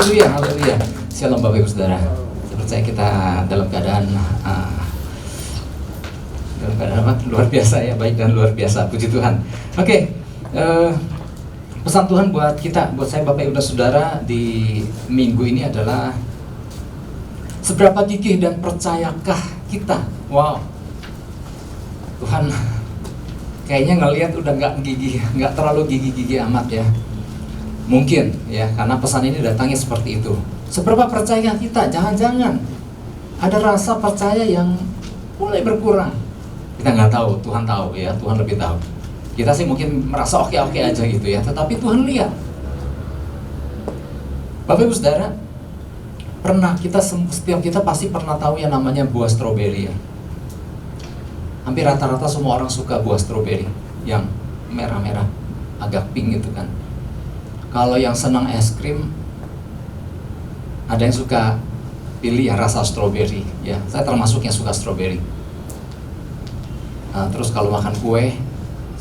Haleluya, haleluya. Shalom Bapak Ibu Saudara. Saya percaya kita dalam keadaan apa? Luar biasa ya, baik dan luar biasa. Puji Tuhan. Oke, pesan Tuhan buat kita, buat saya Bapak Ibu Saudara di minggu ini adalah seberapa gigih dan percayakah kita? Wow, Tuhan kayaknya ngelihat udah nggak terlalu gigih-gigih amat ya. Mungkin ya, karena pesan ini datangnya seperti itu. Seberapa percaya kita? Jangan-jangan ada rasa percaya yang mulai berkurang. Kita nggak tahu, Tuhan tahu ya, Tuhan lebih tahu. Kita sih mungkin merasa oke-oke aja gitu ya, tetapi Tuhan lihat. Bapak Ibu Saudara, setiap kita pasti pernah tahu yang namanya buah stroberi ya. Hampir rata-rata semua orang suka buah stroberi yang merah-merah, agak pink gitu kan. Kalau yang senang es krim, ada yang suka pilih ya rasa stroberi ya. Saya termasuk yang suka stroberi. Terus kalau makan kue,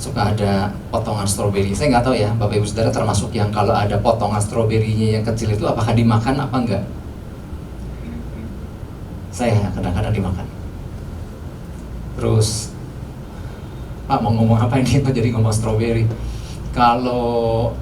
suka ada potongan stroberi. Saya nggak tahu ya, Bapak Ibu Saudara termasuk yang kalau ada potongan stroberinya yang kecil itu apakah dimakan apa enggak? Saya kadang-kadang dimakan. Terus, Pak mau ngomong apa ini? Kok jadi ngomong stroberi? Kalau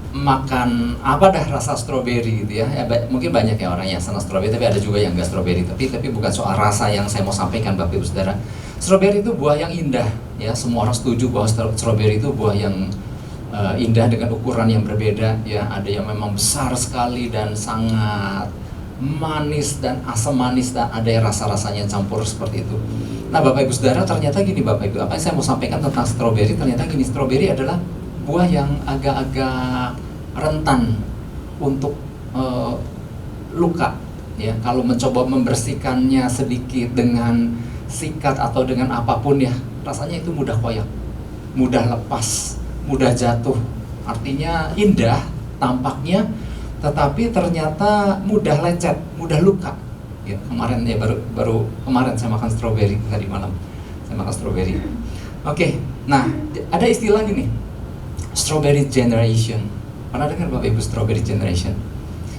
makan apa dah rasa stroberi gitu ya, mungkin banyak ya orang yang senang stroberi, tapi ada juga yang enggak stroberi. Tapi bukan soal rasa yang saya mau sampaikan Bapak Ibu Saudara. Stroberi itu buah yang indah ya, semua orang setuju bahwa stroberi itu buah yang indah dengan ukuran yang berbeda ya. Ada yang memang besar sekali dan sangat manis dan asam manis, dan ada yang rasa-rasanya campur seperti itu. Nah Bapak Ibu Saudara, ternyata gini Bapak Ibu, apa yang saya mau sampaikan tentang stroberi, ternyata gini, stroberi adalah buah yang agak-agak rentan untuk luka ya. Kalau mencoba membersihkannya sedikit dengan sikat atau dengan apapun ya, rasanya itu mudah koyak, mudah lepas, mudah jatuh. Artinya indah tampaknya, tetapi ternyata mudah lecet, mudah luka ya. Kemarin ya, baru kemarin saya makan stroberi, tadi malam saya makan stroberi. Oke, nah ada istilah gini, strawberry generation. Pernah dengar Bapak Ibu strawberry generation?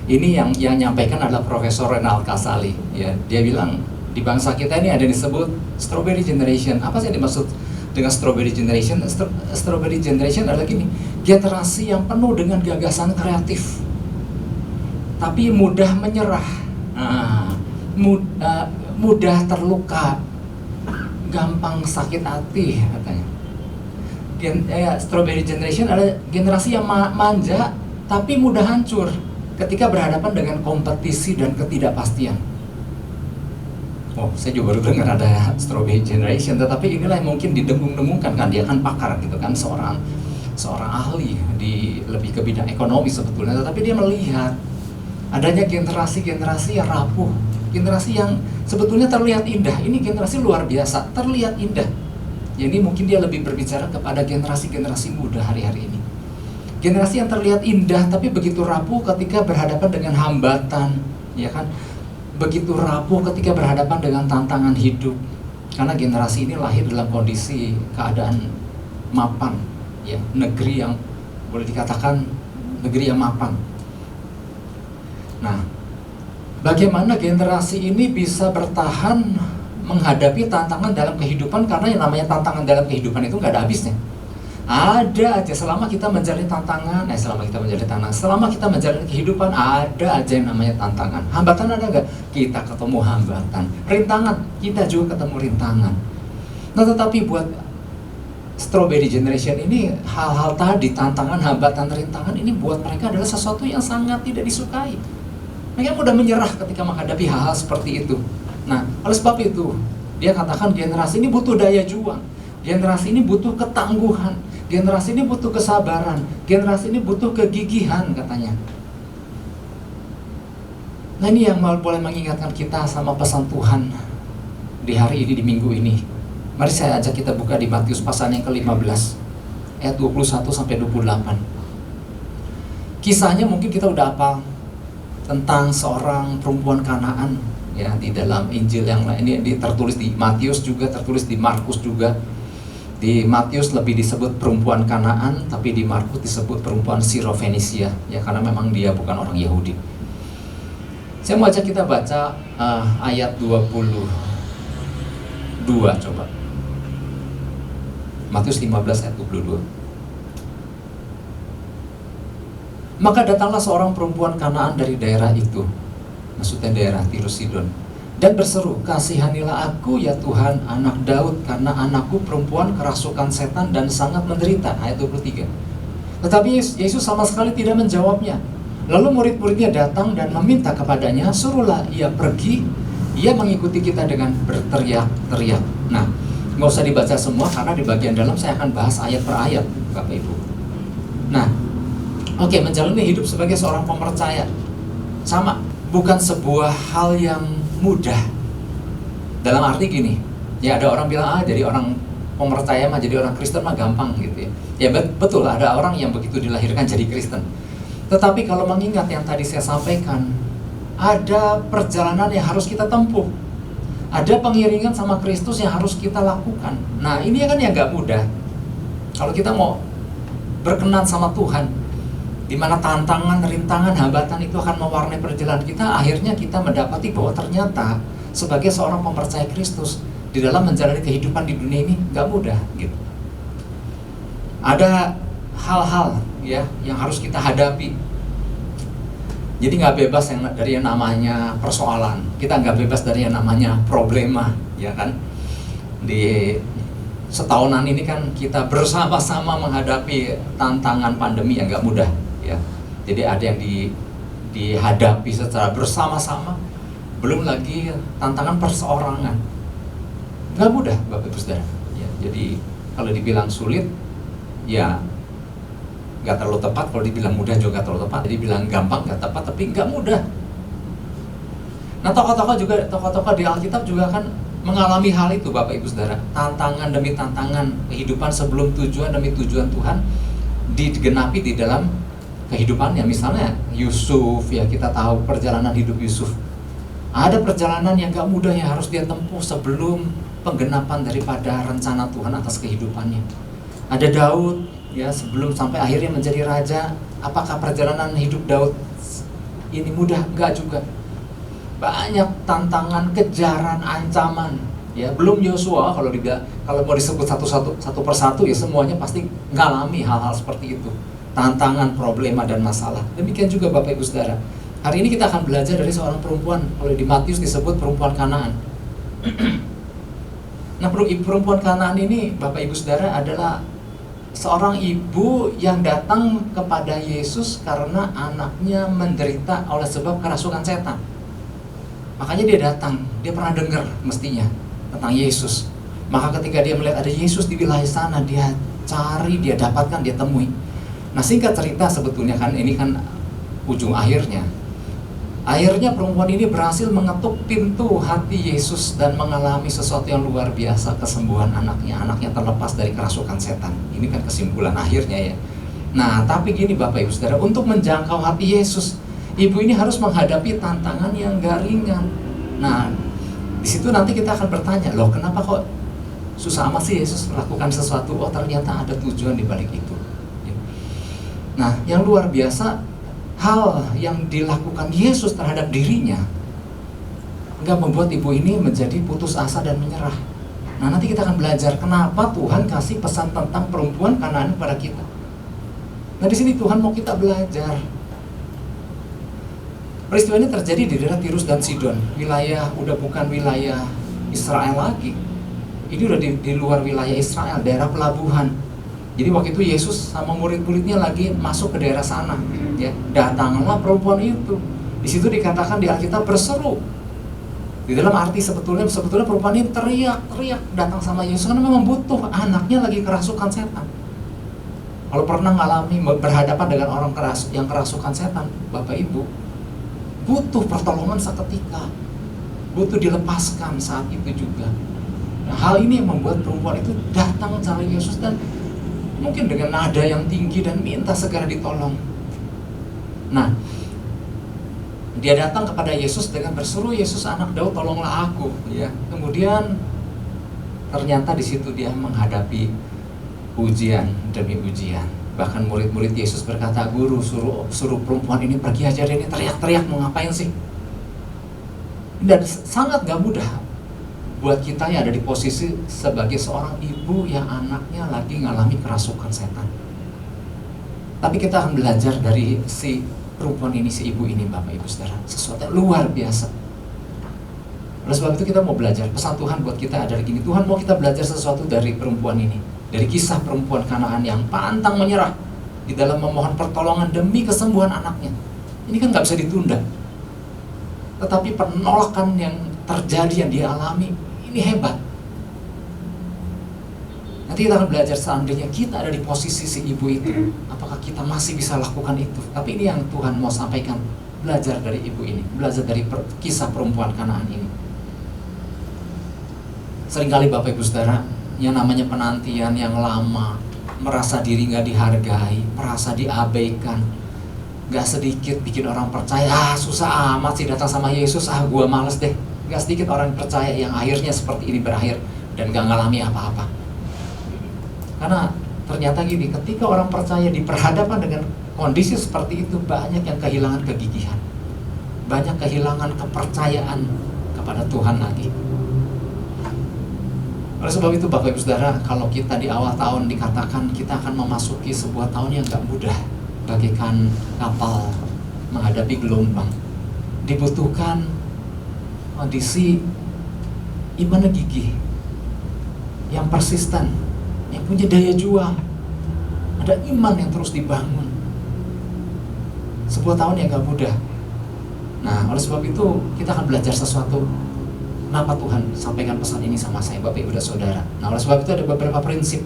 Ini yang nyampaikan adalah Profesor Renal Kasali ya. Dia bilang di bangsa kita ini ada yang disebut strawberry generation. Apa sih yang dimaksud dengan strawberry generation? Strawberry generation adalah gini, generasi yang penuh dengan gagasan kreatif tapi mudah menyerah, mudah terluka, gampang sakit hati katanya. Strawberry generation adalah generasi yang manja tapi mudah hancur ketika berhadapan dengan kompetisi dan ketidakpastian. Oh, saya juga baru dengar ada strawberry generation, tetapi inilah yang mungkin didengung-dengungkan kan, dia kan pakar gitu kan, seorang ahli di lebih ke bidang ekonomi sebetulnya, tetapi dia melihat adanya generasi-generasi yang rapuh, generasi yang sebetulnya terlihat indah. Ini generasi luar biasa, terlihat indah. Jadi mungkin dia lebih berbicara kepada generasi-generasi muda hari-hari ini. Generasi yang terlihat indah tapi begitu rapuh ketika berhadapan dengan hambatan, ya kan? Begitu rapuh ketika berhadapan dengan tantangan hidup. Karena generasi ini lahir dalam kondisi keadaan mapan, ya, negeri yang boleh dikatakan negeri yang mapan. Nah, bagaimana generasi ini bisa bertahan menghadapi tantangan dalam kehidupan, karena yang namanya tantangan dalam kehidupan itu nggak ada habisnya. Ada aja selama kita menjalani tantangan, selama kita menjalani kehidupan, ada aja yang namanya tantangan. Hambatan ada nggak? Kita ketemu hambatan. Rintangan, kita juga ketemu rintangan. Nah, tetapi buat strawberry generation ini, hal-hal tadi, tantangan, hambatan, rintangan ini buat mereka adalah sesuatu yang sangat tidak disukai. Mereka mudah menyerah ketika menghadapi hal-hal seperti itu. Nah, oleh sebab itu, dia katakan generasi ini butuh daya juang, generasi ini butuh ketangguhan, generasi ini butuh kesabaran, generasi ini butuh kegigihan katanya. Nah, ini yang boleh mengingatkan kita sama pesan Tuhan di hari ini, di minggu ini. Mari saya ajak kita buka di Matius pasal yang ke-15 ayat 21 sampai 28. Kisahnya mungkin kita udah hafal, tentang seorang perempuan Kanaan ya, di dalam Injil yang lain. Ini tertulis di Matius juga, tertulis di Markus juga. Di Matius lebih disebut perempuan Kanaan, tapi di Markus disebut perempuan Sirofenisia, ya karena memang dia bukan orang Yahudi. Saya mau ajak kita baca ayat 22 coba. Matius 15 ayat 22. Maka datanglah seorang perempuan Kanaan dari daerah itu, maksudnya daerah Tirus Sidon, dan berseru, "Kasihanilah aku ya Tuhan, anak Daud, karena anakku perempuan kerasukan setan dan sangat menderita." Ayat 23. Tetapi Yesus sama sekali tidak menjawabnya. Lalu murid-muridnya datang dan meminta kepadanya, "Suruhlah ia pergi." Ia mengikuti kita dengan berteriak-teriak. Nah, nggak usah dibaca semua karena di bagian dalam saya akan bahas ayat per ayat, Bapak Ibu. Nah, oke, menjalani hidup sebagai seorang pemercaya sama, bukan sebuah hal yang mudah. Dalam arti gini, ya ada orang bilang, jadi orang pemercaya mah, jadi orang Kristen mah gampang gitu ya. Ya betul, ada orang yang begitu dilahirkan jadi Kristen. Tetapi kalau mengingat yang tadi saya sampaikan, ada perjalanan yang harus kita tempuh. Ada pengiringan sama Kristus yang harus kita lakukan. Nah, ini kan yang gak mudah. Kalau kita mau berkenan sama Tuhan, di mana tantangan, rintangan, hambatan itu akan mewarnai perjalanan kita, akhirnya kita mendapati bahwa ternyata sebagai seorang pemercaya Kristus di dalam menjalani kehidupan di dunia ini gak mudah gitu. Ada hal-hal ya yang harus kita hadapi. Jadi nggak bebas dari yang namanya persoalan, kita nggak bebas dari yang namanya problema, ya kan? Di setahunan ini kan kita bersama-sama menghadapi tantangan pandemi yang nggak mudah, ya. Jadi ada yang dihadapi secara bersama-sama, belum lagi tantangan perseorangan, nggak mudah, Bapak Ibu Saudara. Ya, jadi kalau dibilang sulit, ya nggak terlalu tepat. Kalau dibilang mudah juga nggak terlalu tepat. Jadi bilang gampang nggak tepat, tapi nggak mudah. Nah, tokoh-tokoh di Alkitab juga kan mengalami hal itu, Bapak Ibu Saudara. Tantangan demi tantangan kehidupan sebelum tujuan demi tujuan Tuhan digenapi di dalam kehidupannya. Misalnya Yusuf, ya kita tahu perjalanan hidup Yusuf. Ada perjalanan yang nggak mudah yang harus dia tempuh sebelum penggenapan daripada rencana Tuhan atas kehidupannya. Ada Daud, ya sebelum sampai akhirnya menjadi raja. Apakah perjalanan hidup Daud ini mudah? Enggak juga. Banyak tantangan, kejaran, ancaman. Ya belum Yosua, kalau mau disebut satu persatu ya semuanya pasti ngalami hal-hal seperti itu. Tantangan, problema dan masalah. Demikian juga Bapak Ibu Saudara. Hari ini kita akan belajar dari seorang perempuan. Kalau di Matius disebut perempuan Kanaan. Nah, perempuan Kanaan ini Bapak Ibu Saudara adalah seorang ibu yang datang kepada Yesus karena anaknya menderita oleh sebab kerasukan setan. Makanya dia datang, dia pernah dengar mestinya tentang Yesus. Maka ketika dia melihat ada Yesus di wilayah sana, dia cari, dia dapatkan, dia temui. Nah, singkat cerita sebetulnya kan ini kan ujung akhirnya. Akhirnya perempuan ini berhasil mengetuk pintu hati Yesus dan mengalami sesuatu yang luar biasa, kesembuhan anaknya. Anaknya terlepas dari kerasukan setan. Ini kan kesimpulan akhirnya ya. Nah, tapi gini Bapak Ibu Saudara, untuk menjangkau hati Yesus, ibu ini harus menghadapi tantangan yang gak ringan. Nah, di situ nanti kita akan bertanya, loh kenapa kok susah amat sih Yesus melakukan sesuatu? Oh, ternyata ada tujuan di balik itu. Nah, yang luar biasa, hal yang dilakukan Yesus terhadap dirinya nggak membuat ibu ini menjadi putus asa dan menyerah. Nah, nanti kita akan belajar kenapa Tuhan kasih pesan tentang perempuan Kanaan kepada kita. Nah, di sini Tuhan mau kita belajar. Peristiwa ini terjadi di daerah Tirus dan Sidon. Wilayah udah bukan wilayah Israel lagi. Ini udah di luar wilayah Israel, daerah pelabuhan. Jadi waktu itu Yesus sama murid-muridnya lagi masuk ke daerah sana, ya. Datanglah perempuan itu. Di situ dikatakan di Alkitab berseru. Di dalam arti sebetulnya perempuan ini teriak-teriak datang sama Yesus karena memang butuh, anaknya lagi kerasukan setan. Kalau pernah mengalami berhadapan dengan orang yang kerasukan setan, Bapak Ibu, butuh pertolongan seketika, butuh dilepaskan saat itu juga. Nah, hal ini yang membuat perempuan itu datang sama Yesus dan mungkin dengan nada yang tinggi dan minta segera ditolong. Nah, dia datang kepada Yesus dengan berseru, "Yesus anak Daud, tolonglah aku." Ya. Kemudian ternyata di situ dia menghadapi ujian demi ujian. Bahkan murid-murid Yesus berkata, "Guru, suruh perempuan ini pergi aja deh, ini teriak-teriak mau ngapain sih?" Dan sangat gak mudah buat kita yang ada di posisi sebagai seorang ibu yang anaknya lagi ngalami kerasukan setan. Tapi kita akan belajar dari si perempuan ini, si ibu ini, Bapak Ibu Saudara, sesuatu yang luar biasa. Oleh sebab itu kita mau belajar, pesan Tuhan buat kita adalah gini, Tuhan mau kita belajar sesuatu dari perempuan ini, dari kisah perempuan Kanaan yang pantang menyerah di dalam memohon pertolongan demi kesembuhan anaknya. Ini kan gak bisa ditunda. Tetapi penolakan yang terjadi, yang dia alami, ini hebat. Nanti kita akan belajar seandainya kita ada di posisi si ibu itu, apakah kita masih bisa lakukan itu. Tapi ini yang Tuhan mau sampaikan, belajar dari ibu ini, belajar dari kisah perempuan Kanaan ini. Seringkali Bapak Ibu Saudara, yang namanya penantian yang lama, merasa diri gak dihargai, merasa diabaikan, gak sedikit bikin orang percaya, susah amat sih datang sama Yesus, gua males deh. Gak sedikit orang percaya yang akhirnya seperti ini berakhir dan gak ngalami apa-apa. Karena ternyata gini, ketika orang percaya diperhadapkan dengan kondisi seperti itu, banyak yang kehilangan kegigihan, banyak kehilangan kepercayaan kepada Tuhan lagi. Oleh sebab itu Bapak Ibu Saudara, kalau kita di awal tahun dikatakan kita akan memasuki sebuah tahun yang gak mudah, bagaikan kapal menghadapi gelombang, dibutuhkan kondisi iman yang gigih, yang persisten, yang punya daya juang, ada iman yang terus dibangun. Sebuah tahun yang gak mudah. Nah, oleh sebab itu kita akan belajar sesuatu. Kenapa Tuhan sampaikan pesan ini sama saya, Bapak Ibu dan Saudara? Nah, oleh sebab itu ada beberapa prinsip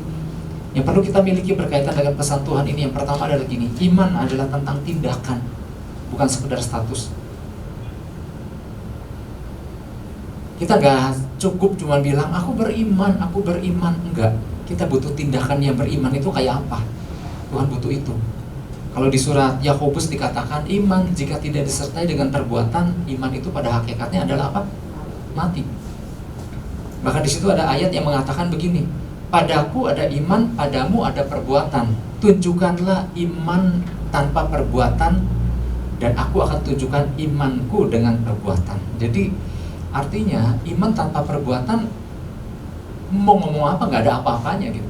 yang perlu kita miliki berkaitan dengan pesan Tuhan ini. Yang pertama adalah gini, iman adalah tentang tindakan, bukan sekedar status. Kita gak cukup cuma bilang, aku beriman, enggak. Kita butuh tindakan yang beriman. Itu kayak apa? Tuhan butuh itu. Kalau di surat Yakobus dikatakan, iman jika tidak disertai dengan perbuatan, iman itu pada hakikatnya adalah apa? Mati. Bahkan di situ ada ayat yang mengatakan begini, padaku ada iman, padamu ada perbuatan. Tunjukkanlah iman tanpa perbuatan, dan aku akan tunjukkan imanku dengan perbuatan. Jadi artinya iman tanpa perbuatan, mau ngomong apa nggak ada apa-apanya gitu.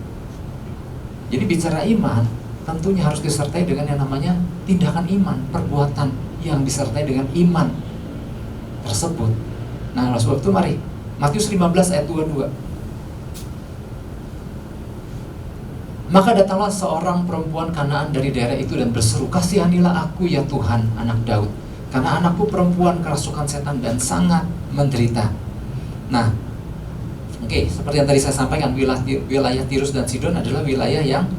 Jadi bicara iman tentunya harus disertai dengan yang namanya tindakan iman, perbuatan yang disertai dengan iman tersebut. Nah, oleh sebab itu mari Matius 15 ayat 22. Maka datanglah seorang perempuan Kanaan dari daerah itu dan berseru, kasihanilah aku ya Tuhan, anak Daud, karena anakku perempuan kerasukan setan dan sangat menderita. Nah, seperti yang tadi saya sampaikan, wilayah Tirus dan Sidon adalah wilayah yang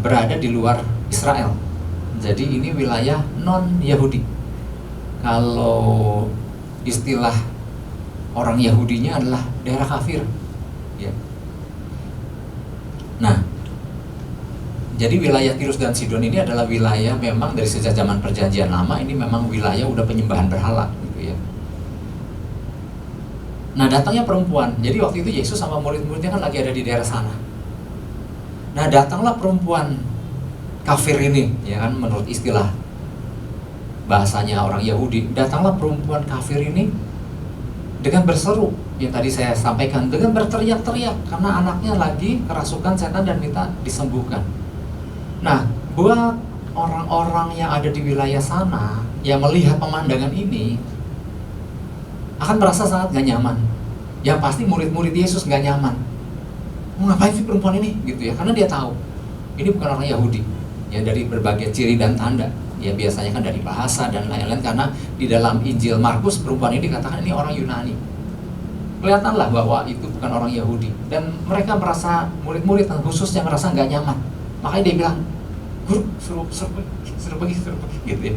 berada di luar Israel. Jadi ini wilayah non-Yahudi. Kalau istilah orang Yahudinya adalah daerah kafir, ya. Nah, jadi wilayah Tirus dan Sidon ini adalah wilayah memang dari sejak zaman perjanjian lama, ini memang wilayah udah penyembahan berhala, gitu ya. Nah, datangnya perempuan. Jadi waktu itu Yesus sama murid-muridnya kan lagi ada di daerah sana. Nah, datanglah perempuan kafir ini, ya kan, menurut istilah bahasanya orang Yahudi. Datanglah perempuan kafir ini dengan berseru, yang tadi saya sampaikan, dengan berteriak-teriak karena anaknya lagi kerasukan setan dan minta disembuhkan. Nah, buat orang-orang yang ada di wilayah sana yang melihat pemandangan ini akan merasa sangat gak nyaman. Yang pasti murid-murid Yesus gak nyaman. Ngapain sih perempuan ini? Gitu ya, karena dia tahu ini bukan orang Yahudi. Ya, dari berbagai ciri dan tanda. Ya, biasanya kan dari bahasa dan lain-lain, karena di dalam Injil Markus perempuan ini dikatakan ini orang Yunani. Kelihatanlah bahwa itu bukan orang Yahudi, dan mereka merasa, murid-murid khususnya merasa nggak nyaman. Makanya dia bilang, guru, suruh pergi gitu ya.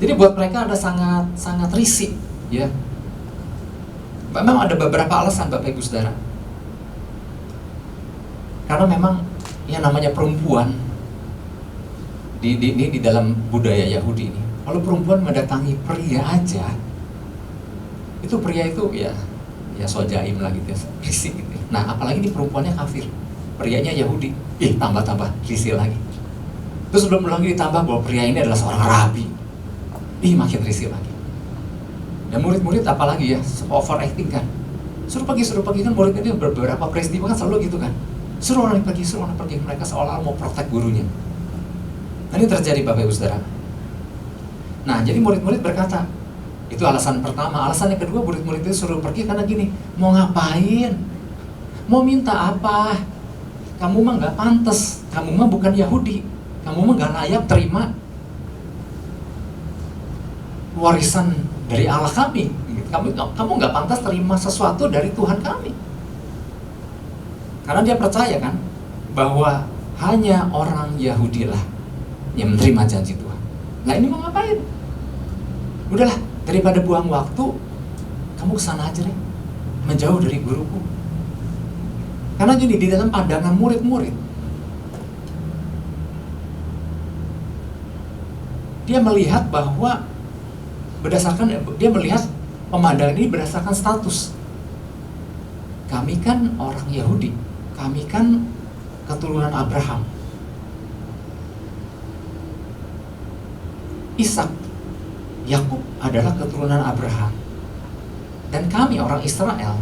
Jadi buat mereka ada sangat risih, ya. Memang ada beberapa alasan Bapak Ibu Saudara. Karena memang yang namanya perempuan di dalam budaya Yahudi ini, kalau perempuan mendatangi pria aja, itu pria itu ya sojaim lah gitu ya, risik gitu. Nah, apalagi ini perempuannya kafir. prianya Yahudi. Tambah-tambah risih lagi. Terus belum lagi ditambah bahwa pria ini adalah seorang rabi. Makin risih lagi. Dan murid-murid apalagi ya, overacting kan. Suruh pergi kan, murid ini beberapa peristiwa kan selalu gitu kan. Suruh orang pergi. Mereka seolah-olah mau protek gurunya. Nah, ini terjadi Bapak Ibu Saudara. Nah, jadi murid-murid berkata, itu alasan pertama. Alasan yang kedua, murid-murid itu suruh pergi karena gini, mau ngapain? Mau minta apa? Kamu mah gak pantas, kamu mah bukan Yahudi, kamu mah gak layak terima warisan dari Allah kami. Kamu gak pantas terima sesuatu dari Tuhan kami. Karena dia percaya kan, bahwa hanya orang Yahudi lah yang menerima janji Tuhan. Nah, ini mau ngapain? Udahlah, daripada buang waktu, kamu kesana aja deh, menjauh dari guruku. Karena gini, di dalam pandangan murid-murid, dia melihat bahwa dia melihat pemandangan ini berdasarkan status. Kami kan orang Yahudi, kami kan keturunan Abraham. Ishak, Yakub adalah keturunan Abraham. Dan kami orang Israel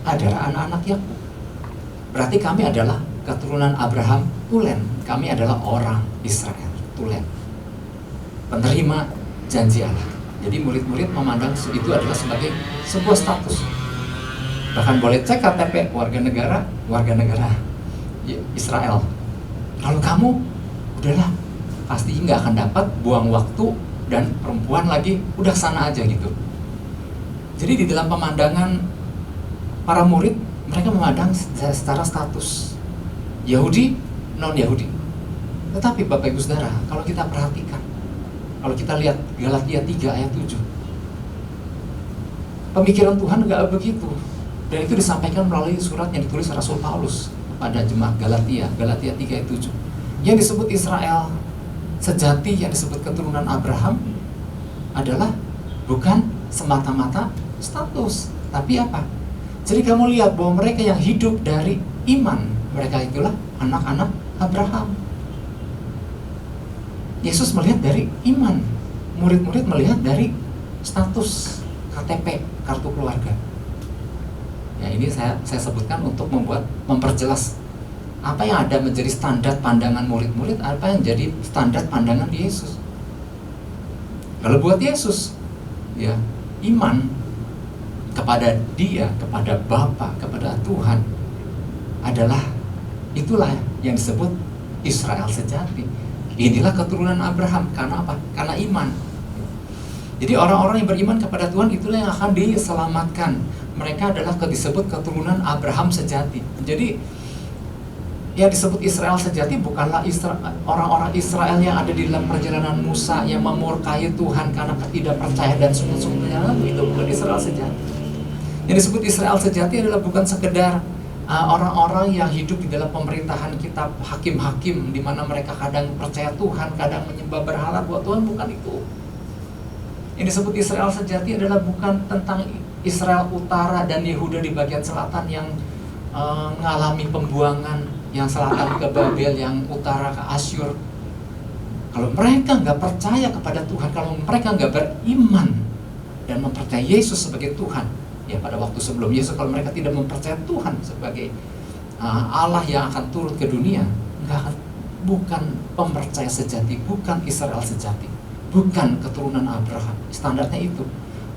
adalah anak-anak Yakub. Berarti kami adalah keturunan Abraham tulen. Kami adalah orang Israel tulen, penerima janji Allah. Jadi murid-murid memandang itu adalah sebagai sebuah status. Bahkan boleh cek KTP warga negara Israel. Kalau kamu udahlah, pasti nggak akan dapat, buang waktu, dan perempuan lagi, udah sana aja gitu. Jadi di dalam pemandangan para murid, mereka memandang secara status Yahudi, non-Yahudi. Tetapi Bapak Ibu Saudara, kalau kita perhatikan, kalau kita lihat Galatia 3 ayat 7, pemikiran Tuhan nggak begitu. Dan itu disampaikan melalui surat yang ditulis Rasul Paulus pada jemaat Galatia 3 ayat 7. Yang disebut Israel sejati, yang disebut keturunan Abraham, adalah bukan semata-mata status, tapi apa? Jadi kamu lihat bahwa mereka yang hidup dari iman, mereka itulah anak-anak Abraham. Yesus melihat dari iman, murid-murid melihat dari status KTP, kartu keluarga. Ya, ini saya sebutkan untuk memperjelas apa yang ada menjadi standar pandangan murid-murid, apa yang jadi standar pandangan Yesus. Kalau buat Yesus, ya, iman kepada Dia, kepada Bapa, kepada Tuhan adalah, itulah yang disebut Israel sejati. Inilah keturunan Abraham. Karena apa? Karena iman. Jadi orang-orang yang beriman kepada Tuhan itulah yang akan diselamatkan. Mereka adalah disebut keturunan Abraham sejati. Jadi yang disebut Israel sejati bukanlah orang-orang Israel yang ada di dalam perjalanan Musa yang memurkai Tuhan karena ketidakpercayaan dan sungguh-sungguhnya. Itu bukan Israel sejati. Yang disebut Israel sejati adalah bukan sekedar orang-orang yang hidup di dalam pemerintahan kitab hakim-hakim, di mana mereka kadang percaya Tuhan, kadang menyembah berhala buat Tuhan. Bukan itu. Yang disebut Israel sejati adalah bukan tentang Israel utara dan Yehuda di bagian selatan yang mengalami pembuangan, yang selatan ke Babel, yang utara ke Asyur. Kalau mereka nggak percaya kepada Tuhan, kalau mereka nggak beriman dan mempercayai Yesus sebagai Tuhan, ya pada waktu sebelum Yesus, kalau mereka tidak mempercayai Tuhan sebagai Allah yang akan turun ke dunia, bukan pempercaya sejati, bukan Israel sejati, bukan keturunan Abraham. Standarnya itu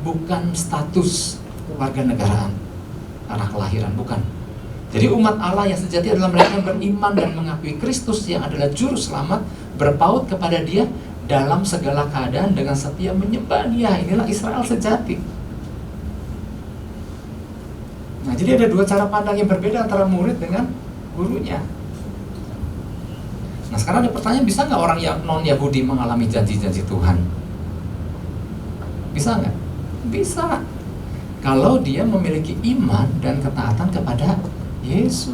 bukan status warga negaraan, tanah kelahiran, bukan. Jadi umat Allah yang sejati adalah mereka yang beriman dan mengakui Kristus yang adalah juru selamat, berpaut kepada Dia dalam segala keadaan dengan setia menyembah Dia. Inilah Israel sejati. Nah, jadi ada dua cara pandang yang berbeda antara murid dengan gurunya. Nah, sekarang ada pertanyaan, bisa nggak orang yang non-Yahudi mengalami janji-janji Tuhan? Bisa nggak? Bisa. Kalau dia memiliki iman dan ketaatan kepada Yesus.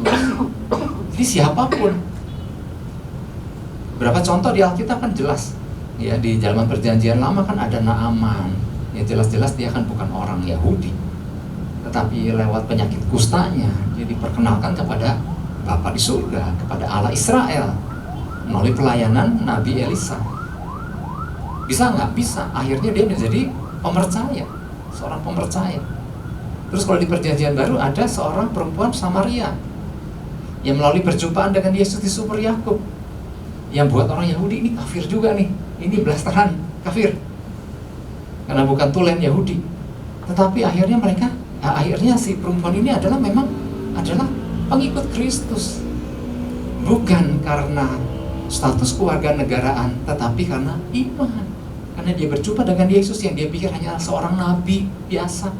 Jadi siapapun. Berapa contoh di Alkitab kan jelas. Ya, di zaman perjanjian lama kan ada Naaman. Ya, jelas-jelas dia kan bukan orang Yahudi, tetapi lewat penyakit kustanya dia diperkenalkan kepada Bapa di surga, kepada Allah Israel melalui pelayanan Nabi Elisa. Bisa nggak? Bisa. Akhirnya dia menjadi pemercaya, seorang pemercaya. Terus kalau di perjanjian baru ada seorang perempuan Samaria yang melalui perjumpaan dengan Yesus di sumur Yakub, yang buat orang Yahudi ini kafir juga nih, ini blasteran kafir karena bukan tulen Yahudi. Tetapi akhirnya akhirnya si perempuan ini adalah pengikut Kristus, bukan karena status kewarganegaraan, tetapi karena iman. Karena dia berjumpa dengan Yesus yang dia pikir hanya seorang nabi biasa,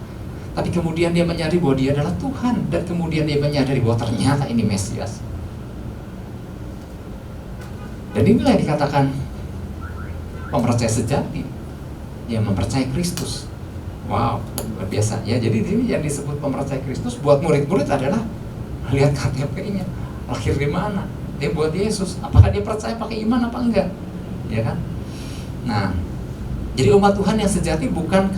tapi kemudian dia menyadari bahwa dia adalah Tuhan, dan kemudian dia menyadari bahwa ternyata ini Mesias. Dan inilah yang dikatakan pemercaya sejati, yang mempercayai Kristus. Wow, luar biasa ya. Jadi ini yang disebut pemercaya Kristus buat murid-murid adalah lihat KTP-nya, lahir di mana. Dia buat Yesus, apakah dia percaya pakai iman apa enggak? Ya kan? Nah, jadi umat Tuhan yang sejati bukan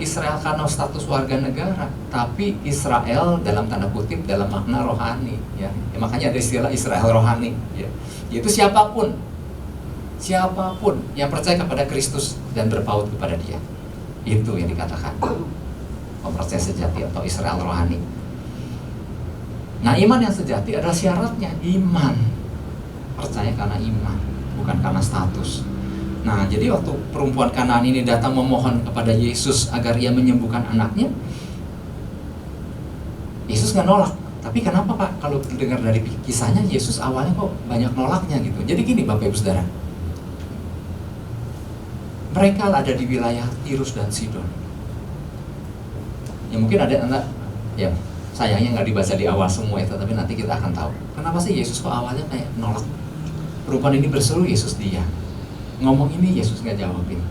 Israel karena status warga negara, tapi Israel dalam tanda kutip dalam makna rohani, ya. Makanya ada istilah Israel rohani, ya. Yaitu siapapun yang percaya kepada Kristus dan berpaut kepada Dia. Itu yang dikatakan pemercaya sejati atau Israel rohani. Nah, iman yang sejati adalah syaratnya iman. Percaya karena iman, bukan karena status. Nah, jadi waktu perempuan Kanaan ini datang memohon kepada Yesus agar ia menyembuhkan anaknya, Yesus nggak nolak. Tapi kenapa Pak? Kalau dengar dari kisahnya, Yesus awalnya kok banyak nolaknya gitu. Jadi gini Bapak Ibu Saudara, mereka ada di wilayah Tirus dan Sidon. Ya mungkin ada anak, ya sayangnya nggak dibaca di awal semua itu, tapi nanti kita akan tahu. Kenapa sih Yesus kok awalnya kayak nolak? Perempuan ini berseru, Yesus diam. Ngomong ini Yesus nggak jawabin.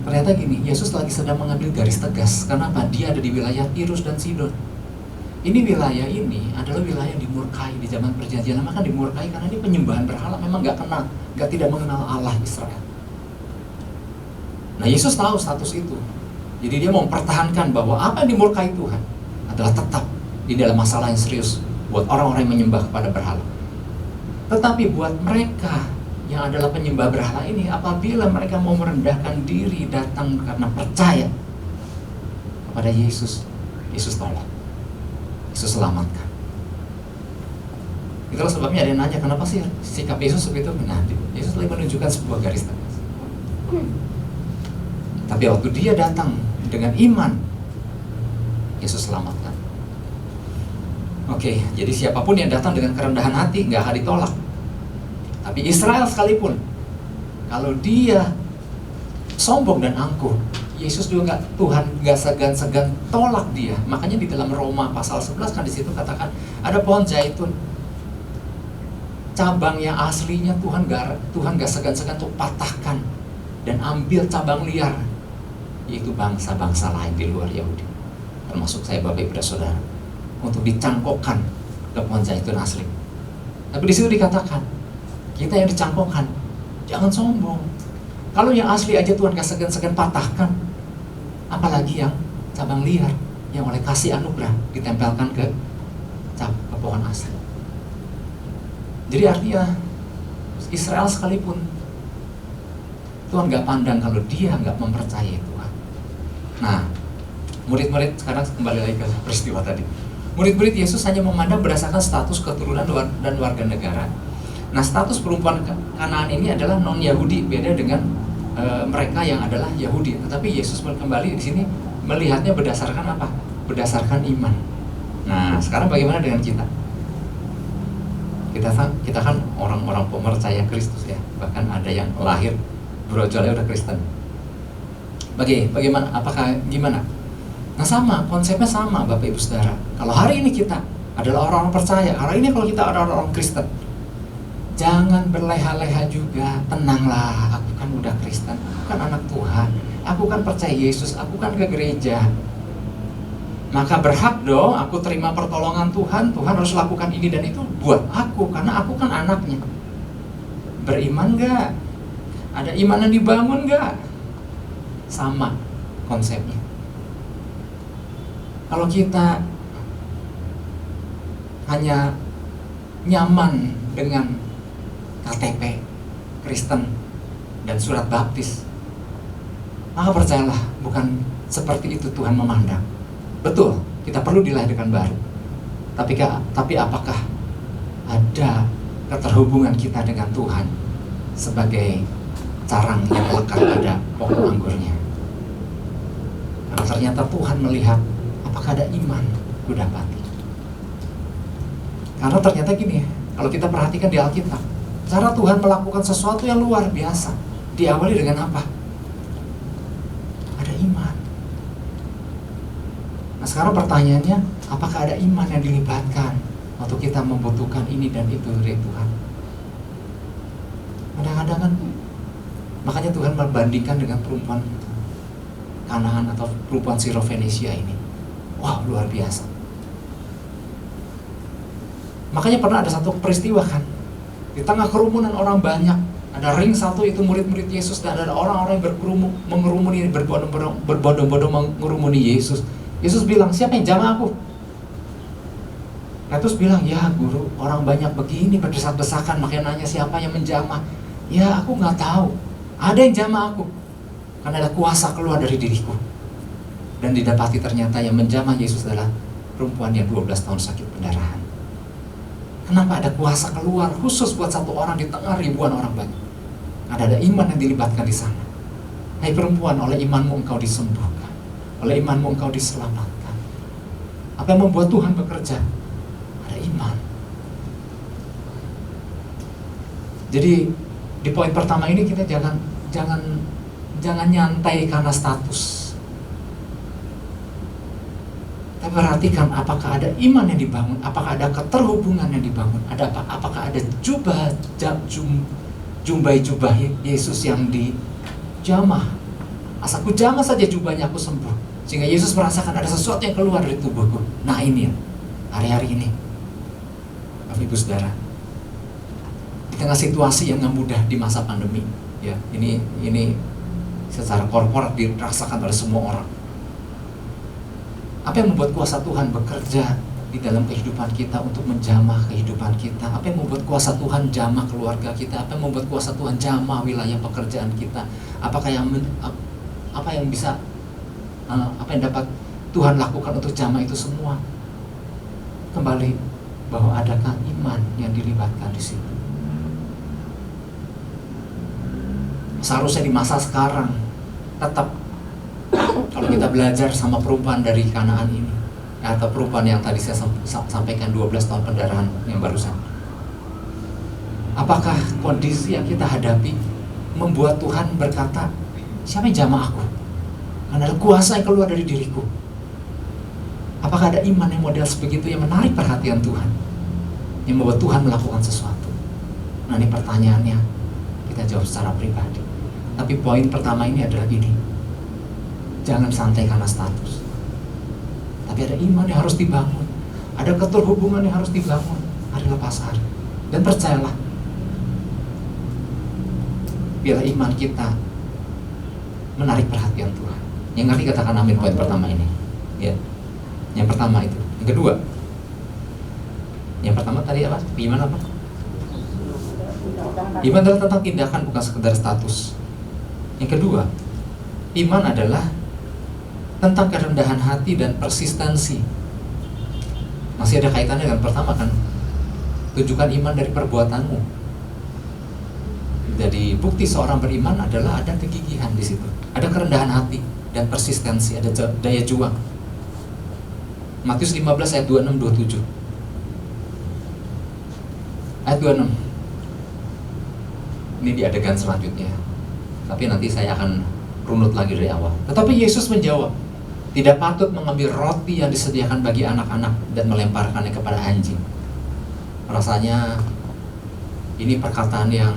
Ternyata gini, Yesus lagi sedang mengambil garis tegas. Kenapa? Dia ada di wilayah Tirus dan Sidon. Ini wilayah ini adalah wilayah yang dimurkai di zaman perjanjian lama, kan dimurkai karena ini penyembahan berhala, memang tidak mengenal Allah Israel. Nah, Yesus tahu status itu. Jadi dia mau mempertahankan bahwa apa yang dimurkai Tuhan adalah tetap di dalam masalah yang serius buat orang-orang yang menyembah kepada berhala. Tetapi buat mereka yang adalah penyembah berhala ini, apabila mereka mau merendahkan diri datang karena percaya kepada Yesus, Yesus tolong, Yesus selamatkan. Itulah sebabnya ada yang nanya, kenapa sih sikap Yesus begitu? Nah, Yesus lagi menunjukkan sebuah garis tegas. Tapi waktu dia datang dengan iman, Yesus selamatkan. Oke, jadi siapapun yang datang dengan kerendahan hati nggak akan ditolak. Tapi Israel sekalipun, kalau dia sombong dan angkuh, Yesus juga Tuhan nggak segan-segan tolak dia. Makanya di dalam Roma pasal 11 kan di situ katakan ada pohon zaitun, cabang yang aslinya Tuhan nggak segan-segan untuk patahkan dan ambil cabang liar, yaitu bangsa-bangsa lain di luar Yahudi, termasuk saya Bapak Ibu dan Saudara, untuk dicangkokkan ke pohon zaitun asli. Tapi di situ dikatakan kita yang dicangkokkan jangan sombong. Kalau yang asli aja Tuhan gak segan-segan patahkan, apalagi yang cabang liar yang oleh kasih anugerah ditempelkan ke pohon asli. Jadi artinya Israel sekalipun Tuhan gak pandang kalau dia gak mempercayai Tuhan. Nah, murid-murid sekarang kembali lagi ke peristiwa tadi. Murid-murid Yesus hanya memandang berdasarkan status keturunan dan warga negara. Nah, status perempuan Kanaan ini adalah non-Yahudi, beda dengan mereka yang adalah Yahudi. Tetapi Yesus kembali di sini melihatnya berdasarkan apa? Berdasarkan iman. Nah, sekarang bagaimana dengan kita? Kita kan orang-orang pemercaya Kristus ya. Bahkan ada yang lahir brojolnya udah Kristen. Bagaimana? Apakah gimana? Nah, sama, konsepnya sama Bapak Ibu Saudara. Kalau hari ini kita adalah orang-orang percaya, hari ini kalau kita adalah orang Kristen, jangan berleha-leha juga. Tenanglah, aku kan udah Kristen, aku kan anak Tuhan, aku kan percaya Yesus, aku kan ke gereja, maka berhak dong aku terima pertolongan Tuhan. Tuhan harus lakukan ini dan itu buat aku, karena aku kan anaknya. Beriman gak? Ada iman yang dibangun gak? Sama konsepnya. Kalau kita hanya nyaman dengan KTP Kristen dan surat baptis, maka percayalah, bukan seperti itu Tuhan memandang. Betul, kita perlu dilahirkan baru. Tapi apakah ada keterhubungan kita dengan Tuhan sebagai carang yang melekat pada pokok anggurnya? Karena ternyata Tuhan melihat apakah ada iman ku dapati. Karena ternyata gini, kalau kita perhatikan di Alkitab, cara Tuhan melakukan sesuatu yang luar biasa diawali dengan apa? Ada iman. Nah sekarang pertanyaannya, apakah ada iman yang dilibatkan waktu kita membutuhkan ini dan itu dari Tuhan? Kadang-kadang kan, makanya Tuhan membandingkan dengan perempuan Kanaan atau perempuan Sirofenisia ini. Wah, luar biasa. Makanya pernah ada satu peristiwa kan, di tengah kerumunan orang banyak, ada ring satu itu murid-murid Yesus, dan ada orang-orang yang mengerumuni, berbondong-bondong mengerumuni Yesus. Yesus bilang, siapa yang jamah aku? Petrus bilang, ya guru, orang banyak begini berdesak-desakan, makanya nanya siapa yang menjamah. Ya aku nggak tahu, ada yang jamah aku, karena ada kuasa keluar dari diriku. Dan didapati ternyata yang menjamah Yesus adalah perempuan yang 12 tahun sakit pendarahan. Kenapa ada kuasa keluar khusus buat satu orang di tengah ribuan orang banyak? Ada iman yang dilibatkan di sana. Hai perempuan, oleh imanmu engkau disembuhkan, oleh imanmu engkau diselamatkan. Apa yang membuat Tuhan bekerja? Ada iman. Jadi di poin pertama ini kita jangan nyantai karena status. Tapi perhatikan apakah ada iman yang dibangun, apakah ada keterhubungan yang dibangun, apakah ada jubah Yesus yang dijamah. Asal ku jamah saja jubahnya aku sembuh. Sehingga Yesus merasakan ada sesuatu yang keluar dari tubuhku. Nah ini hari-hari ini, Bapak Ibu Saudara, di tengah situasi yang gak mudah di masa pandemi, ya ini secara korporat dirasakan oleh semua orang. Apa yang membuat kuasa Tuhan bekerja di dalam kehidupan kita untuk menjamah kehidupan kita? Apa yang membuat kuasa Tuhan jamah keluarga kita? Apa yang membuat kuasa Tuhan jamah wilayah pekerjaan kita? Apa yang dapat Tuhan lakukan untuk jamah itu semua? Kembali bahwa adakah iman yang dilibatkan di situ? Seharusnya di masa sekarang tetap, kalau kita belajar sama perempuan dari Kanaan ini, atau perempuan yang tadi saya sampaikan 12 tahun pendarahan yang barusan, apakah kondisi yang kita hadapi membuat Tuhan berkata, siapa yang jamah aku? Karena ada kuasa yang keluar dari diriku. Apakah ada iman yang model sebegitu yang menarik perhatian Tuhan, yang membuat Tuhan melakukan sesuatu? Nah ini pertanyaannya, kita jawab secara pribadi. Tapi poin pertama ini adalah ini, jangan santai karena status. Tapi ada iman yang harus dibangun, ada keterhubungan yang harus dibangun hari lepas hari. Dan percayalah, biarlah iman kita menarik perhatian Tuhan. Yang ngerti katakan amin poin pertama ini. Ya, yang pertama itu. Yang kedua, yang pertama tadi apa? Iman apa? Iman adalah tentang tindakan, bukan sekedar status. Yang kedua, iman adalah tentang kerendahan hati dan persistensi. Masih ada kaitannya dengan pertama kan? Tunjukkan iman dari perbuatanmu. Jadi bukti seorang beriman adalah ada kegigihan di situ, ada kerendahan hati dan persistensi, ada daya juang. Matius 15 ayat 26-27. Ayat 26. Ini di adegan selanjutnya, tapi nanti saya akan runut lagi dari awal. Tetapi Yesus menjawab, tidak patut mengambil roti yang disediakan bagi anak-anak dan melemparkannya kepada anjing. Rasanya ini perkataan yang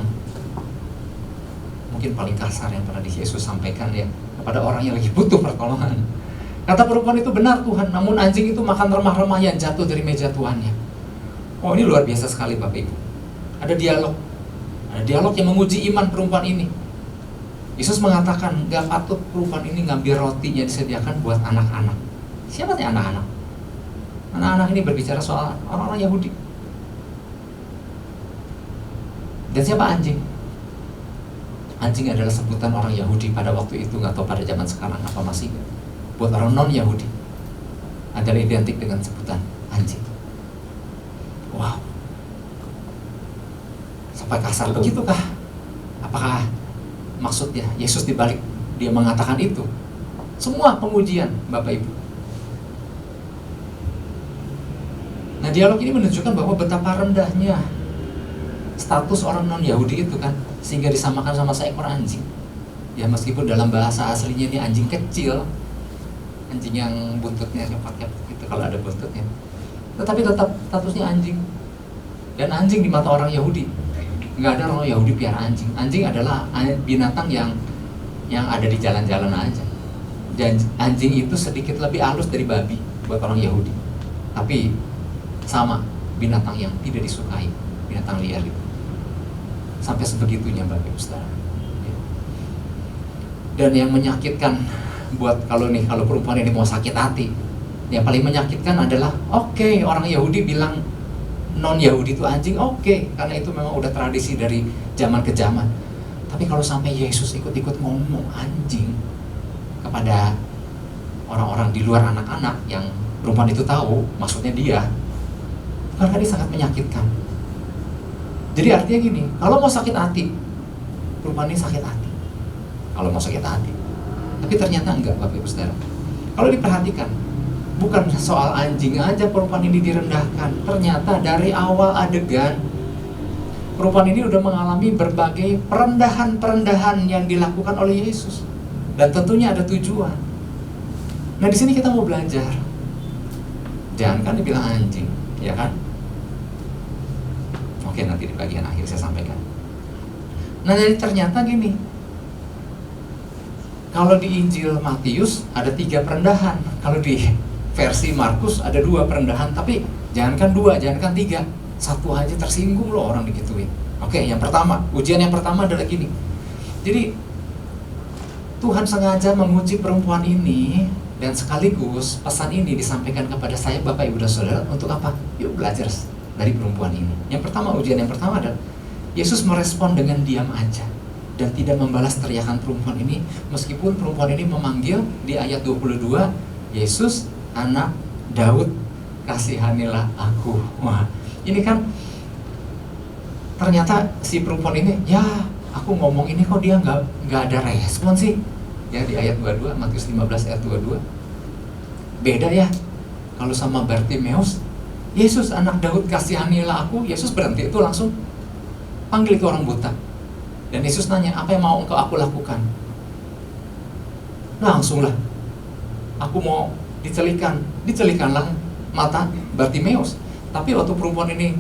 mungkin paling kasar yang pernah Yesus sampaikan ya, kepada orang yang lagi butuh pertolongan. Kata perempuan itu, benar Tuhan, namun anjing itu makan remah-remah yang jatuh dari meja tuannya. Oh ini luar biasa sekali Bapak Ibu. Ada dialog yang menguji iman perempuan ini. Yesus mengatakan, gak patut perempuan ini ngambil roti yang disediakan buat anak-anak. Siapa sih anak-anak? Anak-anak ini berbicara soal orang-orang Yahudi. Dan siapa anjing? Anjing adalah sebutan orang Yahudi pada waktu itu, nggak tahu pada zaman sekarang apa masih. Buat orang non-Yahudi adalah identik dengan sebutan anjing. Wow, sampai kasar begitukah? Apakah maksudnya Yesus dibalik dia mengatakan itu? Semua pemujian Bapak Ibu. Nah, dialog ini menunjukkan bahwa betapa rendahnya status orang non-Yahudi itu kan, sehingga disamakan sama seekor anjing. Ya meskipun dalam bahasa aslinya ini anjing kecil, anjing yang buntutnya kepake-kepake gitu kalau ada buntutnya, tetapi tetap statusnya anjing. Dan anjing di mata orang Yahudi, nggak ada orang Yahudi piara anjing. Anjing adalah binatang yang ada di jalan-jalan aja. Dan anjing itu sedikit lebih halus dari babi buat orang Yahudi, tapi sama binatang yang tidak disukai, binatang liar itu. Sampai sebegitunya Bapak Ibu Saudara. Dan yang menyakitkan buat kalau perempuan ini mau sakit hati, yang paling menyakitkan adalah oke, orang Yahudi bilang non Yahudi itu anjing, oke, karena itu memang udah tradisi dari zaman ke zaman. Tapi kalau sampai Yesus ikut-ikut ngomong anjing kepada orang-orang di luar, anak-anak yang perempuan itu tahu maksudnya dia, karena dia sangat menyakitkan. Jadi artinya gini, kalau mau sakit hati, perempuan ini sakit hati. Kalau mau sakit hati, tapi ternyata enggak Bapak Ibu Saudara. Kalau diperhatikan, bukan soal anjing aja perempuan ini direndahkan. Ternyata dari awal adegan, perempuan ini udah mengalami berbagai perendahan-perendahan yang dilakukan oleh Yesus. Dan tentunya ada tujuan. Nah, di sini kita mau belajar. Jangan kan dibilang anjing, ya kan? Oke, nanti di bagian akhir saya sampaikan. Nah, jadi ternyata gini, kalau di Injil Matius ada 3 perendahan, kalau di versi Markus ada 2 perendahan, tapi jangankan 2, jangankan 3, 1 aja tersinggung loh orang digituin. Oke, yang pertama, ujian yang pertama adalah gini. Jadi Tuhan sengaja menguji perempuan ini, dan sekaligus pesan ini disampaikan kepada saya Bapak Ibu dan Saudara untuk apa? Yuk belajar dari perempuan ini. Yang pertama, ujian yang pertama adalah Yesus merespon dengan diam aja dan tidak membalas teriakan perempuan ini, meskipun perempuan ini memanggil di ayat 22, Yesus anak Daud, kasihanilah aku. Wah, ini kan ternyata si perempuan ini, ya aku ngomong ini kok dia nggak ada respon sih. Ya di ayat 22, Matius 15 ayat 22. Beda ya kalau sama Bartimeus, Yesus anak Daud kasihanilah aku, Yesus berhenti itu langsung panggil itu orang buta. Dan Yesus nanya, apa yang mau engkau aku lakukan? Langsunglah, aku mau dicelikanlah mata Bartimeus. Tapi waktu perempuan ini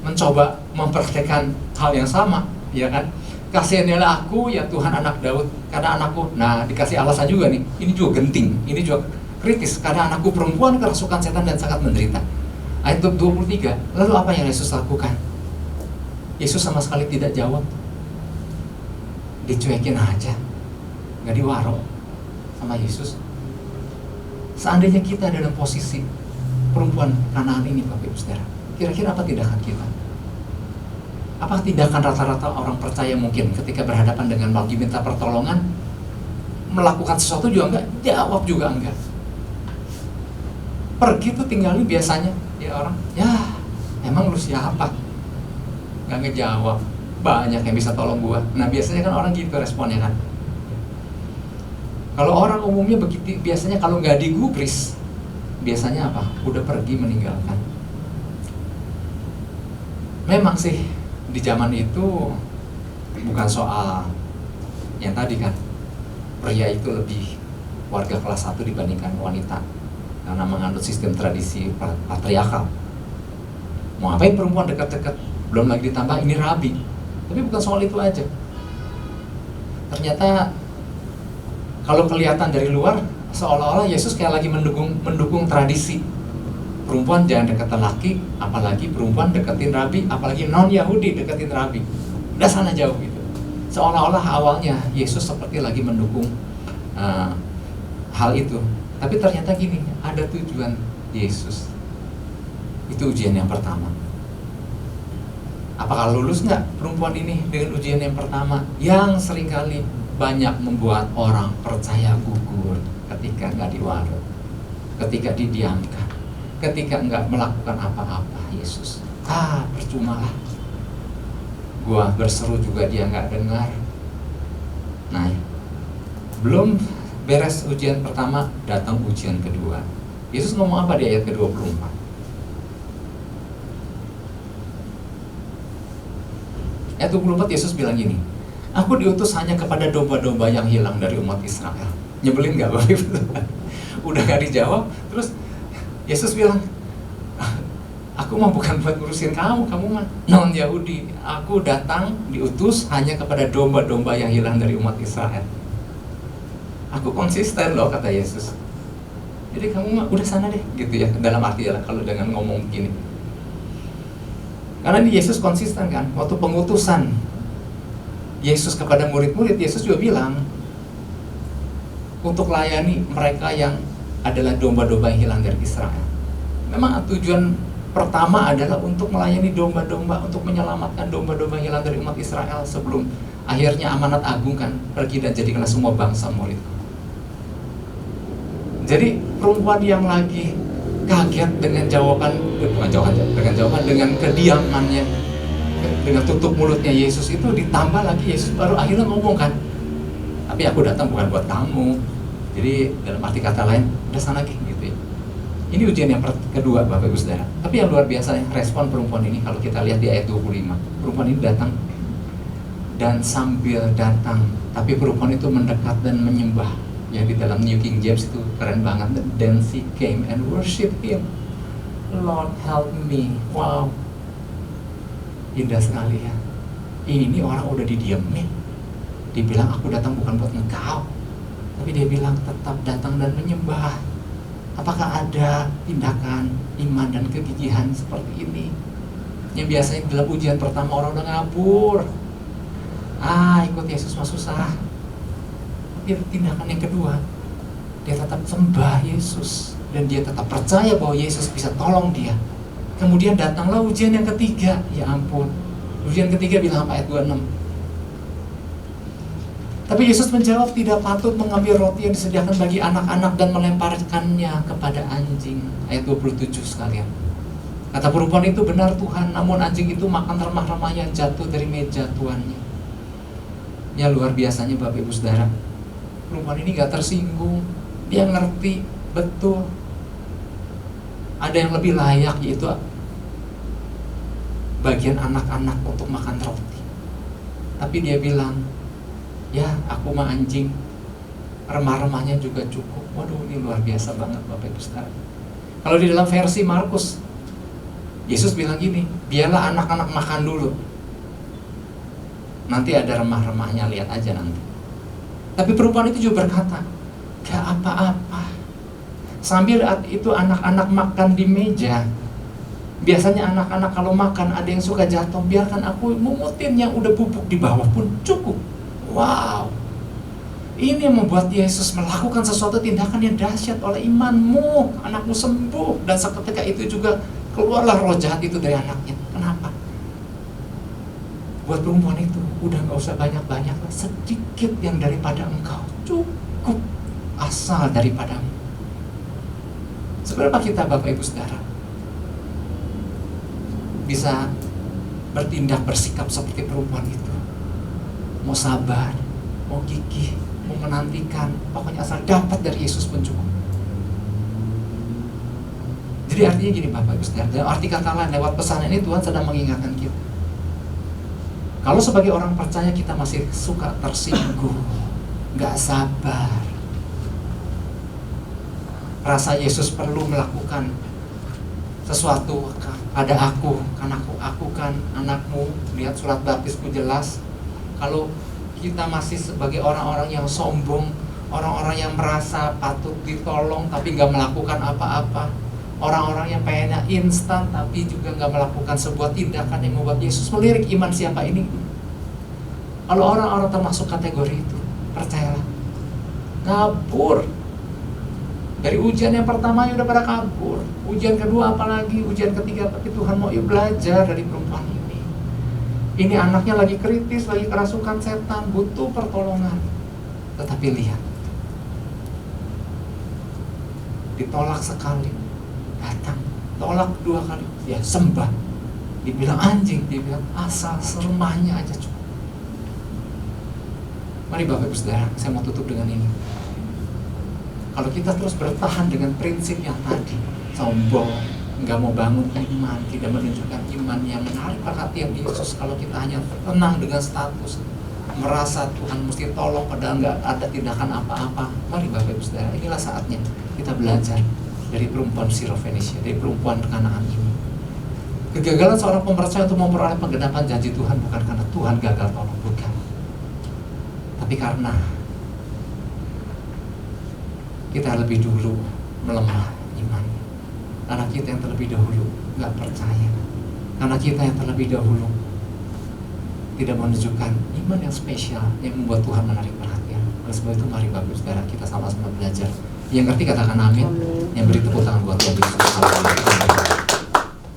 mencoba mempraktekkan hal yang sama, ya kan? Kasihanilah aku ya Tuhan anak Daud, karena anakku, nah dikasih alasan juga nih, ini juga genting, ini juga kritis, karena anakku perempuan kerasukan setan dan sangat menderita. Ayat 23, lalu apa yang Yesus lakukan? Yesus sama sekali tidak jawab, dicuekin aja, gak diwaro sama Yesus. Seandainya kita dalam posisi perempuan Kanaan ini Bapak Ibu Saudara, kira-kira apa tindakan kita? Apa tindakan rata-rata orang percaya mungkin ketika berhadapan dengan lagi minta pertolongan, melakukan sesuatu juga enggak, jawab juga enggak. Pergi tuh tinggalin biasanya, ya orang, ya emang lu siapa? Nggak ngejawab, banyak yang bisa tolong gua. Nah biasanya kan orang gitu responnya kan. Kalau orang umumnya begitu, biasanya kalau nggak digubris, biasanya apa? Udah pergi meninggalkan. Memang sih di zaman itu bukan soal yang tadi kan, pria itu lebih warga kelas 1 dibandingkan wanita karena menganut sistem tradisi patriarkal. Mau ngapain perempuan dekat-dekat? Belum lagi ditambah ini rabi. Tapi bukan soal itu aja. Ternyata kalau kelihatan dari luar, seolah-olah Yesus kayak lagi mendukung tradisi. Perempuan jangan deketin laki, apalagi perempuan deketin rabi, apalagi non-Yahudi deketin rabi. Udah sana jauh gitu. Seolah-olah awalnya Yesus seperti lagi mendukung hal itu. Tapi ternyata gini, ada tujuan Yesus. Itu ujian yang pertama. Apakah lulus nggak perempuan ini dengan ujian yang pertama yang seringkali banyak membuat orang percaya gugur ketika nggak diwarut, ketika didiamkan, ketika nggak melakukan apa-apa Yesus. Percuma lah. Gua berseru juga dia nggak dengar. Nah, belum beres ujian pertama, datang ujian kedua. Yesus ngomong apa di ayat ke-24? Ayat 24 Yesus bilang gini, aku diutus hanya kepada domba-domba yang hilang dari umat Israel. Nyebelin gak Bapak Ibu? Udah gak dijawab, terus Yesus bilang, aku mah bukan buat ngurusin kamu mah non Yahudi. Aku datang diutus hanya kepada domba-domba yang hilang dari umat Israel. Aku konsisten loh, kata Yesus. Jadi kamu mah udah sana deh, gitu ya. Dalam arti ya kalau dengan ngomong begini. Karena di Yesus konsisten kan. Waktu pengutusan Yesus kepada murid-murid, Yesus juga bilang untuk layani mereka yang adalah domba-domba yang hilang dari Israel. Memang tujuan pertama adalah untuk melayani domba-domba, untuk menyelamatkan domba-domba yang hilang dari umat Israel sebelum akhirnya amanat agung kan, pergi dan jadikanlah semua bangsa murid. Jadi perempuan yang lagi kaget dengan dengan kediamannya, dengan tutup mulutnya Yesus itu, ditambah lagi Yesus baru akhirnya ngomong kan, tapi aku datang bukan buat kamu. Jadi dalam arti kata lain, udah sana lagi gitu ya. Ini ujian yang kedua Bapak Ibu Saudara. Tapi yang luar biasa respon perempuan ini, kalau kita lihat di ayat 25, perempuan ini datang, dan sambil datang, tapi perempuan itu mendekat dan menyembah. Yang di dalam New King James itu keren banget. Then she came and worship him. Lord help me. Wow, indah sekali ya. Ini orang udah didiemin, dibilang aku datang bukan buat engkau, tapi dia bilang tetap datang dan menyembah. Apakah ada tindakan iman dan kegigihan seperti ini yang biasanya dalam ujian pertama orang udah ngabur, ikut Yesus mah susah. Tindakan yang kedua, dia tetap sembah Yesus dan dia tetap percaya bahwa Yesus bisa tolong dia. Kemudian datanglah ujian yang ketiga. Ya ampun, ujian ketiga bilang apa? Ayat 26. Tapi Yesus menjawab, tidak patut mengambil roti yang disediakan bagi anak-anak dan melemparkannya kepada anjing. Ayat 27 sekalian. Kata perempuan itu, benar Tuhan, namun anjing itu makan remah-remah yang jatuh dari meja tuannya. Ya luar biasanya Bapak Ibu Saudara, perempuan ini gak tersinggung. Dia ngerti betul ada yang lebih layak, yaitu bagian anak-anak untuk makan roti. Tapi dia bilang, ya aku mah anjing, remah-remahnya juga cukup. Waduh, ini luar biasa banget Bapak Ibu Saudara. Kalau di dalam versi Markus, Yesus bilang gini, biarlah anak-anak makan dulu, nanti ada remah-remahnya, lihat aja nanti. Tapi perempuan itu juga berkata, gak apa-apa. Sambil itu anak-anak makan di meja. Biasanya anak-anak kalau makan ada yang suka jatuh, biarkan aku mungutin yang udah bubuk di bawah pun cukup. Wow, ini yang membuat Yesus melakukan sesuatu tindakan yang dahsyat. Oleh imanmu, anakmu sembuh. Dan seketika itu juga keluarlah roh jahat itu dari anaknya. Kenapa? Buat perempuan itu, udah gak usah banyak-banyak, sedikit yang daripada engkau cukup, asal daripadamu. Seberapa kita Bapak Ibu Saudara bisa bertindak, bersikap seperti perempuan itu? Mau sabar, mau gigih, mau menantikan, pokoknya asal dapat dari Yesus pun cukup. Jadi artinya gini Bapak Ibu Saudara, dalam arti kata lain, lewat pesan ini Tuhan sedang mengingatkan kita, kalau sebagai orang percaya kita masih suka tersinggung, gak sabar, rasa Yesus perlu melakukan sesuatu pada aku, kan aku kan anakmu, lihat surat baptisku jelas. Kalau kita masih sebagai orang-orang yang sombong, orang-orang yang merasa patut ditolong tapi gak melakukan apa-apa, orang-orang yang pengennya instan tapi juga gak melakukan sebuah tindakan yang membuat Yesus melirik iman siapa ini. Kalau orang-orang termasuk kategori itu, percayalah, kabur. Dari ujian yang pertama udah pada kabur, ujian kedua apalagi, ujian ketiga, tapi Tuhan mau belajar dari perempuan ini. Ini anaknya lagi kritis, lagi kerasukan setan, butuh pertolongan. Tetapi lihat, ditolak sekali, datang, tolak 2 kali, ya sembah. Dibilang anjing, dibilang asal seremahnya aja cukup. Mari Bapak Ibu Saudara, saya mau tutup dengan ini. Kalau kita terus bertahan dengan prinsip yang tadi, sombong, nggak mau bangun iman, tidak menunjukkan iman yang menarik perhatian Yesus, kalau kita hanya tenang dengan status, merasa Tuhan mesti tolong padahal nggak ada tindakan apa-apa. Mari Bapak Ibu Saudara, inilah saatnya kita belajar dari perempuan Sirofenisia, dari perempuan Kanaan ini. Kegagalan seorang pemercaya untuk memperoleh penggenapan janji Tuhan bukan karena Tuhan gagal tolong, bukan. Tapi karena kita lebih dulu melemah iman, karena kita yang terlebih dahulu nggak percaya, karena kita yang terlebih dahulu tidak menunjukkan iman yang spesial yang membuat Tuhan menarik perhatian. Oleh sebab itu mari Bapak Saudara kita sama-sama belajar. Yang ngerti katakan amin. Yang beri tepuk tangan buat Tuhan Yesus.